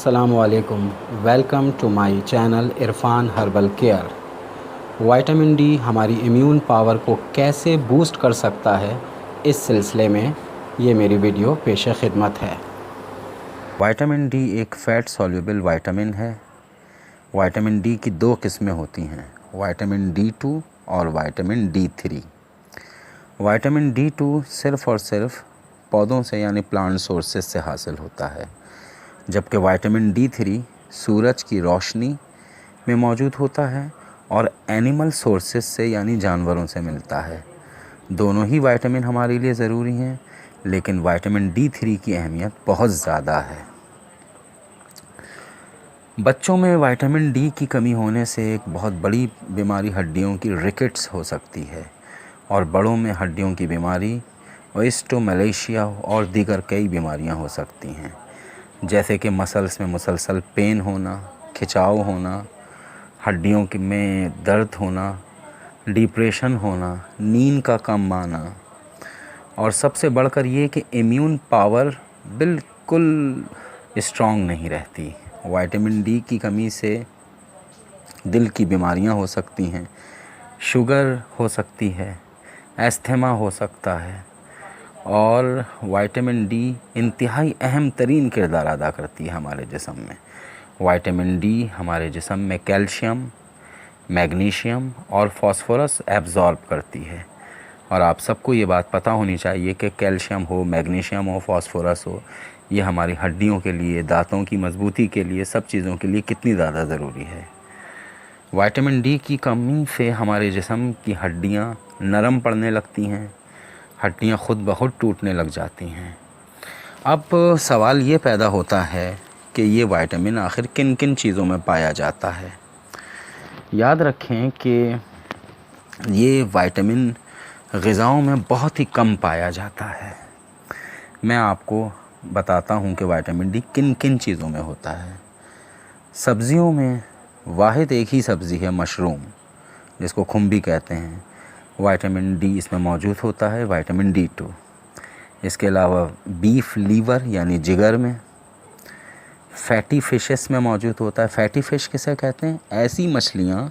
السلام علیکم، welcome to my channel Irfan herbal care. Vitamin D ہماری امیون پاور کو کیسے بوسٹ کر سکتا ہے، اس سلسلے میں یہ میری ویڈیو پیش خدمت ہے۔ وائٹامن ڈی ایک فیٹ سولیبل وائٹامن ہے۔ وائٹامن ڈی کی دو قسمیں ہوتی ہیں، وائٹامن ڈی 2 اور وائٹامن ڈی 3۔ وائٹامن ڈی 2 صرف اور صرف پودوں سے یعنی پلانٹ سورسز سے حاصل ہوتا ہے، جبکہ وائٹامن ڈی 3 سورج کی روشنی میں موجود ہوتا ہے اور اینیمل سورسز سے یعنی جانوروں سے ملتا ہے۔ دونوں ہی وائٹامن ہمارے لیے ضروری ہیں، لیکن وائٹامن ڈی 3 کی اہمیت بہت زیادہ ہے۔ بچوں میں وائٹامن ڈی کی کمی ہونے سے ایک بہت بڑی بیماری ہڈیوں کی ریکٹس ہو سکتی ہے، اور بڑوں میں ہڈیوں کی بیماری اوسٹومیلیشیا اور دیگر کئی بیماریاں ہو سکتی ہیں، جیسے کہ مسلس میں مسلسل پین ہونا، کھچاؤ ہونا، ہڈیوں میں درد ہونا، ڈپریشن ہونا، نیند کا کم آنا، اور سب سے بڑھ کر یہ کہ امیون پاور بالکل اسٹرانگ نہیں رہتی۔ وائٹامن ڈی کی کمی سے دل کی بیماریاں ہو سکتی ہیں، شوگر ہو سکتی ہے، استھما ہو سکتا ہے، اور وائٹامن ڈی انتہائی اہم ترین کردار ادا کرتی ہے ہمارے جسم میں۔ وائٹامن ڈی ہمارے جسم میں کیلشیم، میگنیشیم اور فاسفورس ایبزارب کرتی ہے، اور آپ سب کو یہ بات پتہ ہونی چاہیے کہ کیلشیم ہو، میگنیشیم ہو، فاسفورس ہو، یہ ہماری ہڈیوں کے لیے، دانتوں کی مضبوطی کے لیے، سب چیزوں کے لیے کتنی زیادہ ضروری ہے۔ وائٹامن ڈی کی کمی سے ہمارے جسم کی ہڈیاں نرم پڑنے لگتی ہیں، ہڈیاں خود بخود ٹوٹنے لگ جاتی ہیں۔ اب سوال یہ پیدا ہوتا ہے کہ یہ وائٹامن آخر کن کن چیزوں میں پایا جاتا ہے؟ یاد رکھیں کہ یہ وائٹامن غذاؤں میں بہت ہی کم پایا جاتا ہے۔ میں آپ کو بتاتا ہوں کہ وائٹامن ڈی کن کن چیزوں میں ہوتا ہے۔ سبزیوں میں واحد ایک ہی سبزی ہے، مشروم، جس کو کھمبی کہتے ہیں، وائٹامن ڈی اس میں موجود ہوتا ہے، وائٹامن ڈی 2۔ اس کے علاوہ بیف لیور یعنی جگر میں، فیٹی فشز میں موجود ہوتا ہے۔ فیٹی فش کسے کہتے ہیں؟ ایسی مچھلیاں،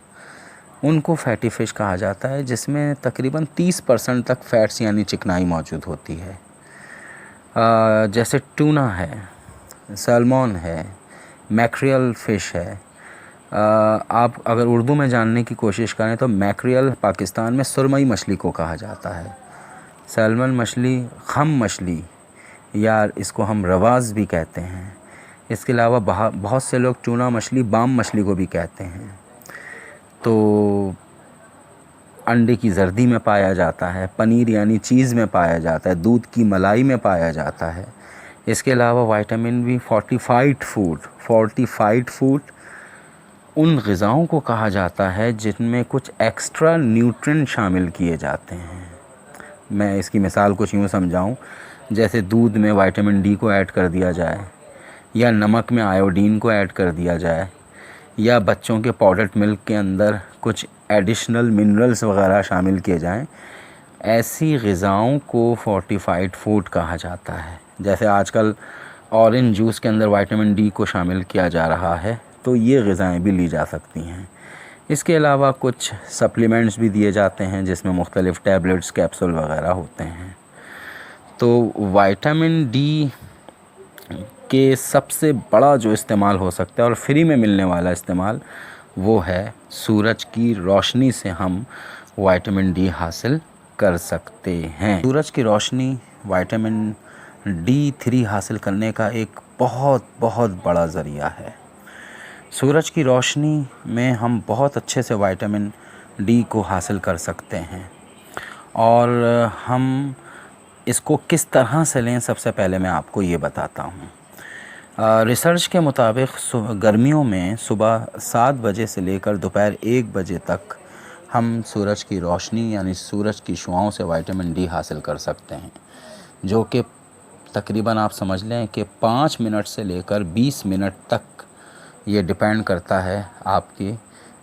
ان کو فیٹی فش کہا جاتا ہے جس میں تقریباً 30% تک فیٹس یعنی چکنائی موجود ہوتی ہے، جیسے ٹونا ہے، سیلمون ہے، میکریل فش ہے۔ آپ اگر اردو میں جاننے کی کوشش کریں تو میکریل پاکستان میں سرمئی مچھلی کو کہا جاتا ہے، سیلمن مچھلی خم مچھلی، یا اس کو ہم رواز بھی کہتے ہیں۔ اس کے علاوہ بہت سے لوگ ٹونا مچھلی بام مچھلی کو بھی کہتے ہیں۔ تو انڈے کی زردی میں پایا جاتا ہے، پنیر یعنی چیز میں پایا جاتا ہے، دودھ کی ملائی میں پایا جاتا ہے۔ اس کے علاوہ وائٹامن بھی فورٹیفائڈ فوڈ ان غذاؤں کو کہا جاتا ہے جن میں کچھ ایکسٹرا نیوٹرینٹ شامل کیے جاتے ہیں۔ میں اس کی مثال کچھ یوں سمجھاؤں، جیسے دودھ میں وائٹامن ڈی کو ایڈ کر دیا جائے، یا نمک میں آیوڈین کو ایڈ کر دیا جائے، یا بچوں کے پاؤڈرڈ ملک کے اندر کچھ ایڈیشنل منرلز وغیرہ شامل کیے جائیں۔ ایسی غذاؤں کو فورٹیفائڈ فوڈ کہا جاتا ہے۔ جیسے آج کل اورنج جوس کے اندر وائٹامن ڈی کو شامل کیا جا رہا ہے، تو یہ غذائیں بھی لی جا سکتی ہیں۔ اس کے علاوہ کچھ سپلیمنٹس بھی دیے جاتے ہیں جس میں مختلف ٹیبلٹس، کیپسول وغیرہ ہوتے ہیں۔ تو وائٹامن ڈی کے سب سے بڑا جو استعمال ہو سکتا ہے اور فری میں ملنے والا استعمال، وہ ہے سورج کی روشنی سے ہم وائٹامن ڈی حاصل کر سکتے ہیں۔ سورج کی روشنی وائٹامن ڈی 3 حاصل کرنے کا ایک بہت بہت بڑا ذریعہ ہے۔ سورج کی روشنی میں ہم بہت اچھے سے وائٹامن ڈی کو حاصل کر سکتے ہیں، اور ہم اس کو کس طرح سے لیں، سب سے پہلے میں آپ کو یہ بتاتا ہوں۔ ریسرچ کے مطابق گرمیوں میں صبح 7 بجے سے لے کر دوپہر 1 بجے تک ہم سورج کی روشنی یعنی سورج کی شعاؤں سے وائٹامن ڈی حاصل کر سکتے ہیں، جو کہ تقریباً آپ سمجھ لیں کہ 5 منٹ سے لے کر 20 منٹ تک یہ ڈیپینڈ کرتا ہے آپ کی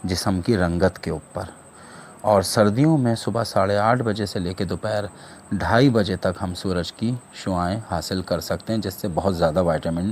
جسم کی رنگت کے اوپر۔ اور سردیوں میں صبح 8:30 بجے سے لے کے دوپہر 2:30 بجے تک ہم سورج کی شعائیں حاصل کر سکتے ہیں، جس سے بہت زیادہ وائٹامن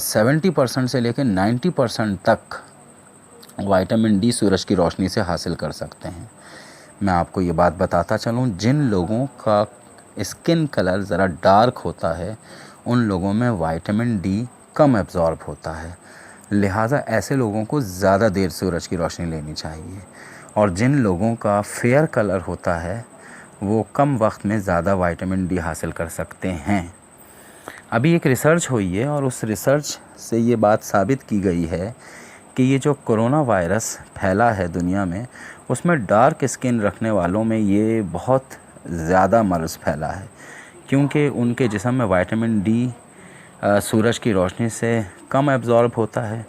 70% سے لے کے 90% تک وائٹامن ڈی سورج کی روشنی سے حاصل کر سکتے ہیں. میں آپ کو یہ بات بتاتا چلوں، جن لوگوں کا اسکن کلر ذرا ڈارک ہوتا ہے ان لوگوں میں وائٹامن ڈی کم ایبزارب ہوتا ہے، لہٰذا ایسے لوگوں کو زیادہ دیر سورج کی روشنی لینی چاہیے. اور جن لوگوں کا فیئر کلر ہوتا ہے وہ کم وقت میں زیادہ وائٹامن ڈی حاصل کر سکتے ہیں. ابھی ایک ریسرچ ہوئی ہے اور اس ریسرچ سے یہ بات ثابت کی گئی ہے کہ یہ جو کرونا وائرس پھیلا ہے دنیا میں، اس میں ڈارک اسکن رکھنے والوں میں یہ بہت زیادہ مرض پھیلا ہے، کیونکہ ان کے جسم میں وائٹامن ڈی سورج کی روشنی سے کم ایبزارب ہوتا ہے،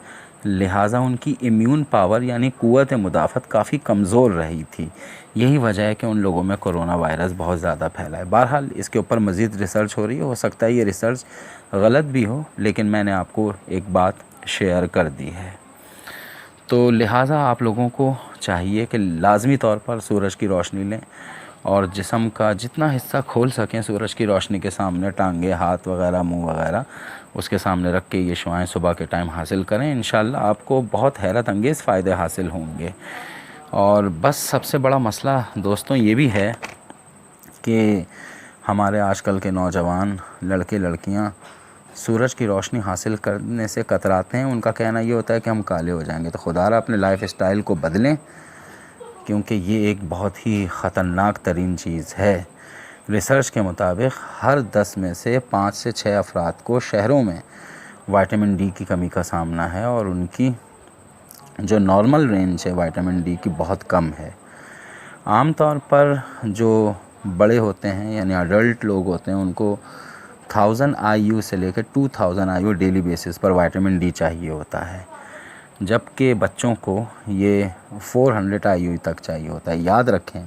لہٰذا ان کی امیون پاور یعنی قوت مدافعت کافی کمزور رہی تھی. یہی وجہ ہے کہ ان لوگوں میں کرونا وائرس بہت زیادہ پھیلا ہے. بہرحال اس کے اوپر مزید ریسرچ ہو رہی ہے، ہو سکتا ہے یہ ریسرچ غلط بھی ہو، لیکن میں نے آپ کو ایک بات شیئر کر دی ہے. تو لہٰذا آپ لوگوں کو چاہیے کہ لازمی طور پر سورج کی روشنی لیں اور جسم کا جتنا حصہ کھول سکیں سورج کی روشنی کے سامنے، ٹانگیں، ہاتھ وغیرہ، منہ وغیرہ اس کے سامنے رکھ کے یہ شعاعیں صبح کے ٹائم حاصل کریں. انشاءاللہ آپ کو بہت حیرت انگیز فائدے حاصل ہوں گے. اور بس سب سے بڑا مسئلہ دوستوں یہ بھی ہے کہ ہمارے آج کل کے نوجوان لڑکے لڑکیاں سورج کی روشنی حاصل کرنے سے کتراتے ہیں. ان کا کہنا یہ ہوتا ہے کہ ہم کالے ہو جائیں گے. تو خدا را اپنے لائف اسٹائل کو بدلیں، کیونکہ یہ ایک بہت ہی خطرناک ترین چیز ہے. ریسرچ کے مطابق ہر 10 میں سے 5 سے 6 افراد کو شہروں میں وائٹامن ڈی کی کمی کا سامنا ہے، اور ان کی جو نارمل رینج ہے وائٹامن ڈی کی بہت کم ہے. عام طور پر جو بڑے ہوتے ہیں یعنی اڈلٹ لوگ ہوتے ہیں ان کو 1000 IU سے لے کے 2000 IU ڈیلی بیسس پر وائٹامن ڈی چاہیے ہوتا ہے، جبکہ بچوں کو یہ 400 IU تک چاہیے ہوتا ہے. یاد رکھیں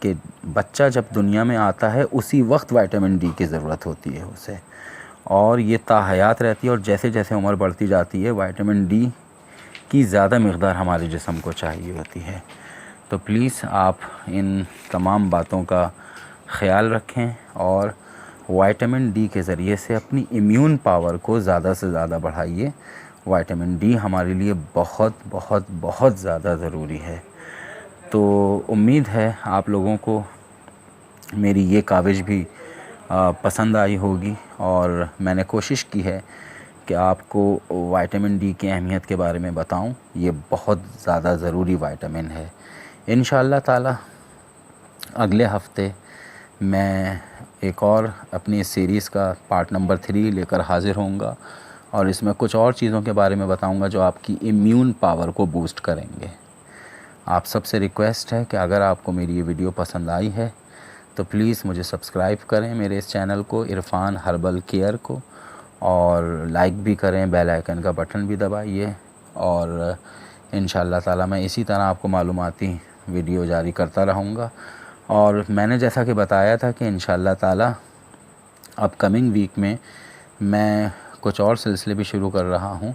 کہ بچہ جب دنیا میں آتا ہے اسی وقت وائٹامن ڈی کی ضرورت ہوتی ہے اسے، اور یہ تا حیات رہتی ہے، اور جیسے جیسے عمر بڑھتی جاتی ہے وائٹامن ڈی کی زیادہ مقدار ہمارے جسم کو چاہیے ہوتی ہے. تو پلیز آپ ان تمام باتوں کا خیال رکھیں اور وائٹامن ڈی کے ذریعے سے اپنی امیون پاور کو زیادہ سے زیادہ بڑھائیے. وائٹامن ڈی ہمارے لیے بہت بہت بہت زیادہ ضروری ہے. تو امید ہے آپ لوگوں کو میری یہ کاوش بھی پسند آئی ہوگی، اور میں نے کوشش کی ہے کہ آپ کو وائٹامن ڈی کی اہمیت کے بارے میں بتاؤں. یہ بہت زیادہ ضروری وائٹامن ہے. انشاءاللہ تعالی اگلے ہفتے میں ایک اور اپنی سیریز کا پارٹ نمبر 3 لے کر حاضر ہوں گا، اور اس میں کچھ اور چیزوں کے بارے میں بتاؤں گا جو آپ کی امیون پاور کو بوسٹ کریں گے. آپ سب سے ریکویسٹ ہے کہ اگر آپ کو میری یہ ویڈیو پسند آئی ہے تو پلیز مجھے سبسکرائب کریں میرے اس چینل کو، عرفان ہربل کیئر کو، اور لائک بھی کریں، بیل آئیکن کا بٹن بھی دبائیے. اور انشاءاللہ تعالی میں اسی طرح آپ کو معلوماتی ویڈیو جاری کرتا رہوں گا. اور میں نے جیسا کہ بتایا تھا کہ انشاءاللہ تعالی اپ کمنگ ویک میں میں کچھ اور سلسلے بھی شروع کر رہا ہوں.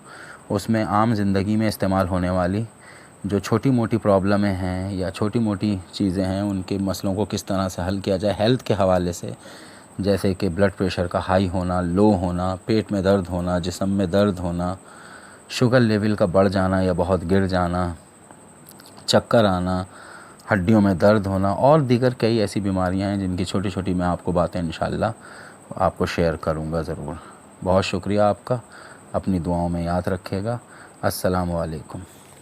اس میں عام زندگی میں استعمال ہونے والی جو چھوٹی موٹی پرابلمیں ہیں یا چھوٹی موٹی چیزیں ہیں ان کے مسئلوں کو کس طرح سے حل کیا جائے ہیلتھ کے حوالے سے، جیسے کہ بلڈ پریشر کا ہائی ہونا، لو ہونا، پیٹ میں درد ہونا، جسم میں درد ہونا، شوگر لیول کا بڑھ جانا یا بہت گر جانا، چکر آنا، ہڈیوں میں درد ہونا، اور دیگر کئی ایسی بیماریاں ہیں جن کی چھوٹی چھوٹی میں آپ کو باتیں انشاءاللہ آپ کو شیئر کروں گا ضرور. بہت شکریہ آپ کا. اپنی دعاؤں میں یاد رکھیے گا. السلام علیکم.